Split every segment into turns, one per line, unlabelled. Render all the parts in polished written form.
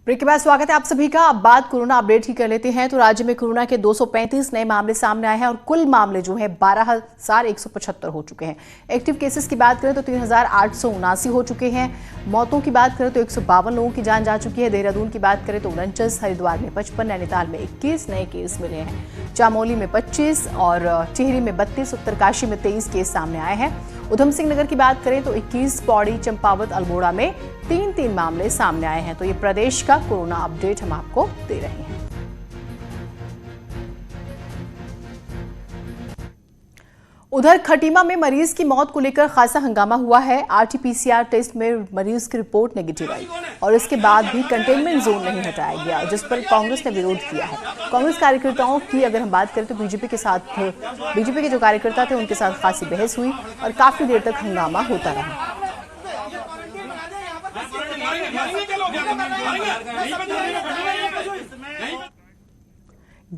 Break के बाद स्वागत है आप सभी का। अब बात कोरोना अपडेट ही कर लेते हैं। तो राज्य में कोरोना के 235 नए मामले सामने आए हैं और कुल मामले जो है 12,175 हो चुके हैं। एक्टिव केसेस की बात करें तो 3,879 हो चुके हैं। मौतों की बात करें तो 152 लोगों की जान जा चुकी है। देहरादून की बात करें तो 49, हरिद्वार में 55, नैनीताल में 21 नए केस मिले हैं। चामोली में 25 और टिहरी में 32, उत्तरकाशी में 23 केस सामने आए हैं। उधम सिंह नगर की बात करें तो 21, पौड़ी, चंपावत, अल्मोड़ा में 3 मामले सामने आए हैं। तो ये प्रदेश का कोरोना अपडेट हम आपको दे रहे हैं। उधर खटीमा में मरीज की मौत को लेकर खासा हंगामा हुआ है। आरटीपीसीआर टेस्ट में मरीज की रिपोर्ट नेगेटिव आई और इसके बाद भी कंटेनमेंट जोन नहीं हटाया गया, जिस पर कांग्रेस ने विरोध किया है। कांग्रेस कार्यकर्ताओं की अगर हम बात करें तो बीजेपी के जो कार्यकर्ता थे उनके साथ खासी बहस हुई और काफी देर तक हंगामा होता रहा।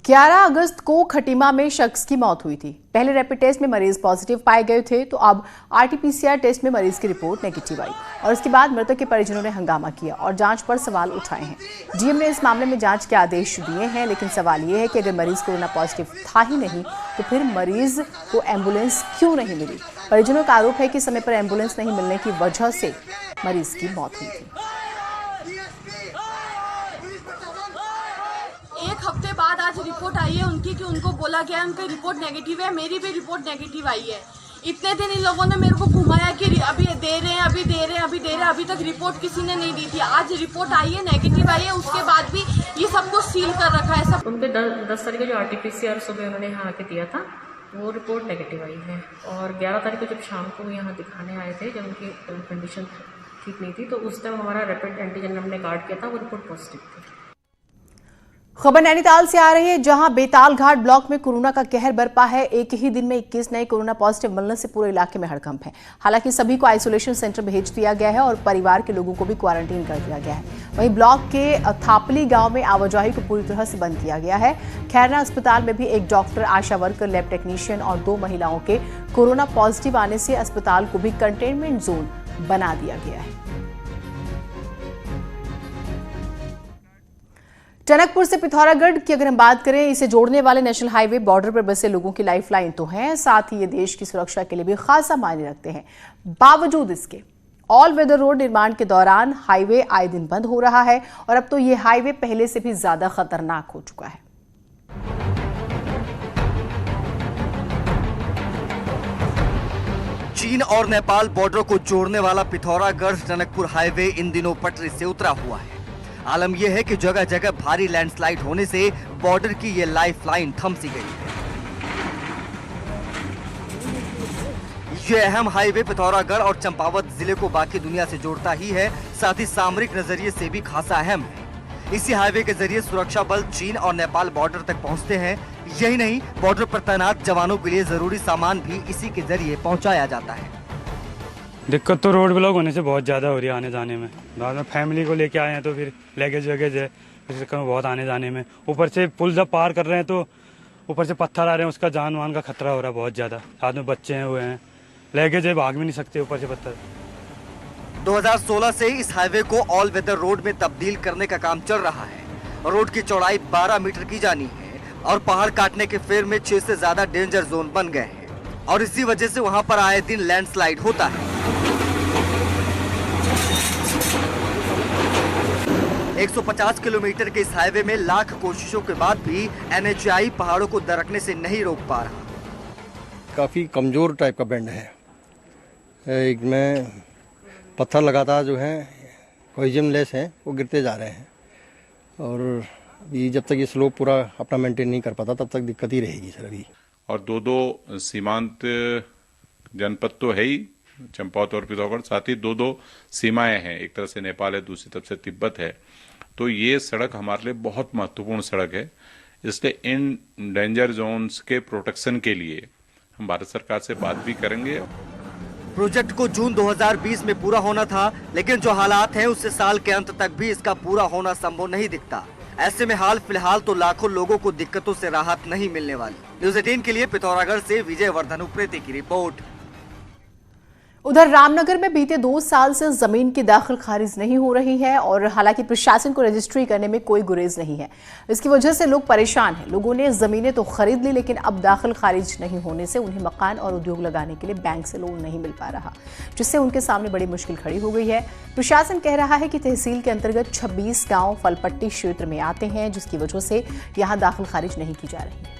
11 अगस्त को खटीमा में शख्स की मौत हुई थी। पहले रैपिड टेस्ट में मरीज पॉजिटिव पाए गए थे, तो अब आरटीपीसीआर टेस्ट में मरीज की रिपोर्ट नेगेटिव आई और इसके बाद मृतक के परिजनों ने हंगामा किया और जांच पर सवाल उठाए हैं। डीएम ने इस मामले में जांच के आदेश दिए हैं, लेकिन सवाल यह है कि अगर मरीज कोरोना पॉजिटिव था ही नहीं तो फिर मरीज को एम्बुलेंस क्यों नहीं मिली। परिजनों का आरोप है कि समय पर एम्बुलेंस नहीं मिलने की वजह से मरीज की मौत हुई थी।
एक हफ्ते बाद आज रिपोर्ट आई है उनकी कि उनको बोला गया है उनकी रिपोर्ट नेगेटिव है। मेरी भी रिपोर्ट नेगेटिव आई है। इतने दिन इन लोगों ने मेरे को घुमाया कि अभी दे रहे हैं, अभी तक रिपोर्ट किसी ने नहीं दी थी। आज रिपोर्ट आई है, नेगेटिव आई है, उसके बाद भी ये सब कुछ सील कर रखा है। सब
उनके 10 तारीख को जो आरटीपीसीआर सुबह उन्होंने यहाँ आके दिया था वो रिपोर्ट नेगेटिव आई है और 11 तारीख को जब शाम को यहाँ दिखाने आए थे, जब उनकी कंडीशन ठीक नहीं थी, तो उस टाइम हमारा रैपिड एंटीजन हमने कार्ड किया था, वो रिपोर्ट पॉजिटिव थी।
खबर नैनीताल से आ रही है, जहां बेताल घाट ब्लॉक में कोरोना का कहर बरपा है। एक ही दिन में 21 नए कोरोना पॉजिटिव मिलने से पूरे इलाके में हड़कंप है। हालांकि सभी को आइसोलेशन सेंटर भेज दिया गया है और परिवार के लोगों को भी क्वारंटीन कर दिया गया है। वहीं ब्लॉक के थापली गांव में आवाजाही को पूरी तरह से बंद किया गया है। खैरना अस्पताल में भी एक डॉक्टर, आशा वर्कर, लैब टेक्नीशियन और 2 महिलाओं के कोरोना पॉजिटिव आने से अस्पताल को भी कंटेनमेंट जोन बना दिया गया है। टनकपुर से पिथौरागढ़ की अगर हम बात करें, इसे जोड़ने वाले नेशनल हाईवे बॉर्डर पर बसे लोगों की लाइफलाइन तो हैं, साथ ही ये देश की सुरक्षा के लिए भी खासा मायने रखते हैं। बावजूद इसके ऑल वेदर रोड निर्माण के दौरान हाईवे आए दिन बंद हो रहा है और अब तो ये हाईवे पहले से भी ज्यादा खतरनाक हो चुका है।
चीन और नेपाल बॉर्डर को जोड़ने वाला पिथौरागढ़ टनकपुर हाईवे इन दिनों पटरी से उतरा हुआ है। आलम यह है कि जगह जगह भारी लैंडस्लाइड होने से बॉर्डर की ये लाइफलाइन थम सी गई है। ये अहम हाईवे पिथौरागढ़ और चंपावत जिले को बाकी दुनिया से जोड़ता ही है, साथ ही सामरिक नजरिए से भी खासा अहम है। इसी हाईवे के जरिए सुरक्षा बल चीन और नेपाल बॉर्डर तक पहुंचते हैं। यही नहीं, बॉर्डर पर तैनात जवानों के लिए जरूरी सामान भी इसी के जरिए पहुंचाया जाता है।
दिक्कत तो रोड ब्लॉक होने से बहुत ज़्यादा हो रही है आने जाने में। बाद में फैमिली को लेके आए हैं तो फिर लगेज वगैज है, इस चक्कर में बहुत आने जाने में। ऊपर से पुल जब पार कर रहे हैं तो ऊपर से पत्थर आ रहे हैं, उसका जान वान का खतरा हो रहा है बहुत ज़्यादा। साथ में बच्चे हैं, हुए हैं, लगेज है, भाग भी नहीं सकते ऊपर से पत्थर।
2016 से इस हाईवे को ऑल वेदर रोड में तब्दील करने का काम चल रहा है। रोड की चौड़ाई 12 मीटर की जानी है और पहाड़ काटने के फेर में 6 से ज्यादा डेंजर जोन बन गए हैं और इसी वजह से वहां पर आए दिन लैंडस्लाइड होता है। 150 किलोमीटर के इस हाईवे में लाख कोशिशों के बाद भी एनएचआई पहाड़ों को दरकने से नहीं रोक पा रहा।
काफ़ी कमज़ोर टाइप का बैंड है। इसमें पत्थर लगातार जो है कोहिजन लेस है वो गिरते जा रहे हैं और ये जब तक ये स्लोप पूरा अपना मेंटेन नहीं कर पाता तब तक दिक्कत ही रहेगी सर अभी।
और दो सीमांत जनपद तो है ही, चंपावत और पिथौरागढ़, साथ ही दो सीमाएं हैं। एक तरफ से नेपाल है, दूसरी तरफ से तिब्बत है। तो ये सड़क हमारे लिए बहुत महत्वपूर्ण सड़क है। इसलिए इन डेंजर जोन्स के प्रोटेक्शन के लिए हम भारत सरकार से बात भी करेंगे।
प्रोजेक्ट को जून 2020 में पूरा होना था, लेकिन जो हालात हैं उससे साल के अंत तक भी इसका पूरा होना संभव नहीं दिखता। ऐसे में हाल फिलहाल तो लाखों लोगों को दिक्कतों से राहत नहीं मिलने वाली। न्यूज़ 18 के लिए पिथौरागढ़ से विजय वर्धन उप्रेती की रिपोर्ट।
उधर रामनगर में बीते 2 साल से जमीन की दाखिल खारिज नहीं हो रही है और हालांकि प्रशासन को रजिस्ट्री करने में कोई गुरेज नहीं है। इसकी वजह से लोग परेशान हैं। लोगों ने जमीनें तो खरीद ली, लेकिन अब दाखिल खारिज नहीं होने से उन्हें मकान और उद्योग लगाने के लिए बैंक से लोन नहीं मिल पा रहा, जिससे उनके सामने बड़ी मुश्किल खड़ी हो गई है। प्रशासन कह रहा है कि तहसील के अंतर्गत 26 गाँव फलपट्टी क्षेत्र में आते हैं, जिसकी वजह से यहाँ दाखिल खारिज नहीं की जा रही है।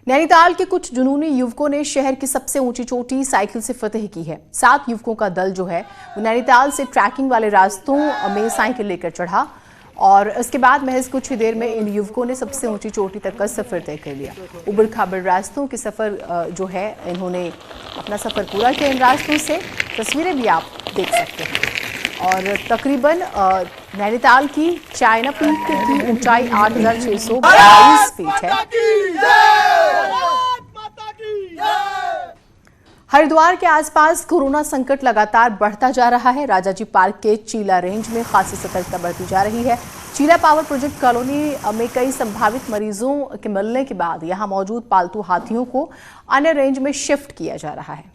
नैनीताल के कुछ जुनूनी युवकों ने शहर की सबसे ऊंची चोटी साइकिल से फतेह की है। 7 युवकों का दल जो है वो नैनीताल से ट्रैकिंग वाले रास्तों में साइकिल लेकर चढ़ा और इसके बाद महज कुछ ही देर में इन युवकों ने सबसे ऊंची चोटी तक का सफर तय कर लिया। उबड़ खाबड़ रास्तों के सफर जो है इन्होंने अपना सफर पूरा किया। इन रास्तों से तस्वीरें भी आप देख सकते हैं और तकरीबन नैनीताल की चाइना पीक की ऊंचाई 8,622 फीट है। हरिद्वार के आसपास कोरोना संकट लगातार बढ़ता जा रहा है। राजाजी पार्क के चीला रेंज में खासी सतर्कता बढ़ती जा रही है। चीला पावर प्रोजेक्ट कॉलोनी में कई संभावित मरीजों के मिलने के बाद यहां मौजूद पालतू हाथियों को अन्य रेंज में शिफ्ट किया जा रहा है।